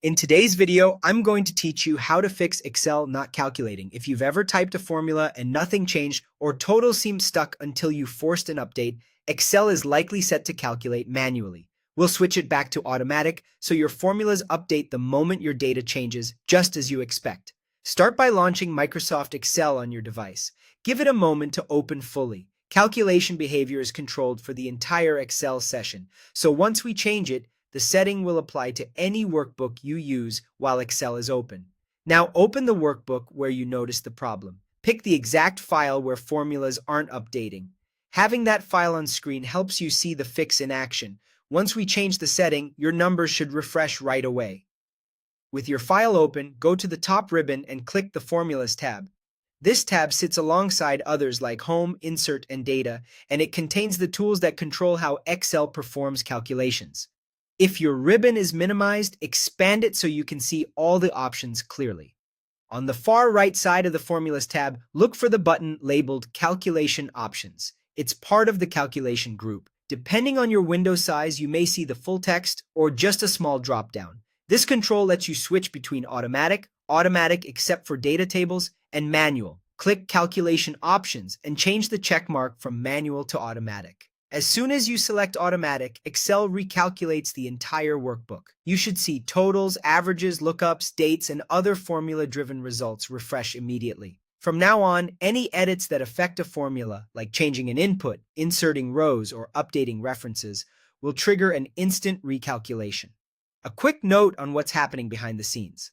In today's video, I'm going to teach you how to fix Excel not calculating. If you've ever typed a formula and nothing changed or totals seem stuck until you forced an update, Excel is likely set to calculate manually. We'll switch it back to automatic so your formulas update the moment your data changes, just as you expect. Start by launching Microsoft Excel on your device. Give it a moment to open fully. Calculation behavior is controlled for the entire Excel session, so once we change it, the setting will apply to any workbook you use while Excel is open. Now open the workbook where you notice the problem. Pick the exact file where formulas aren't updating. Having that file on screen helps you see the fix in action. Once we change the setting, your numbers should refresh right away. With your file open, go to the top ribbon and click the Formulas tab. This tab sits alongside others like Home, Insert, and Data, and it contains the tools that control how Excel performs calculations. If your ribbon is minimized, expand it so you can see all the options clearly. On the far right side of the Formulas tab, look for the button labeled Calculation Options. It's part of the calculation group. Depending on your window size, you may see the full text or just a small drop-down. This control lets you switch between automatic except for data tables, and manual. Click Calculation Options and change the check mark from manual to automatic. As soon as you select automatic, Excel recalculates the entire workbook. You should see totals, averages, lookups, dates, and other formula-driven results refresh immediately. From now on, any edits that affect a formula, like changing an input, inserting rows, or updating references, will trigger an instant recalculation. A quick note on what's happening behind the scenes.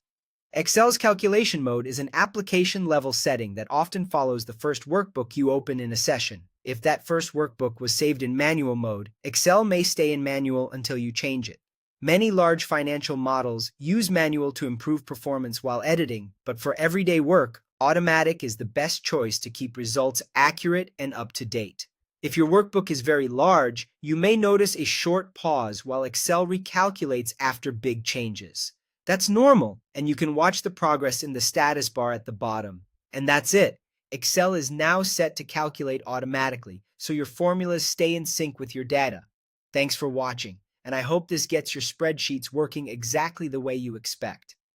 Excel's calculation mode is an application-level setting that often follows the first workbook you open in a session. If that first workbook was saved in manual mode, Excel may stay in manual until you change it. Many large financial models use manual to improve performance while editing, but for everyday work, automatic is the best choice to keep results accurate and up to date. If your workbook is very large, you may notice a short pause while Excel recalculates after big changes. That's normal, and you can watch the progress in the status bar at the bottom. And that's it. Excel is now set to calculate automatically, so your formulas stay in sync with your data. Thanks for watching, and I hope this gets your spreadsheets working exactly the way you expect.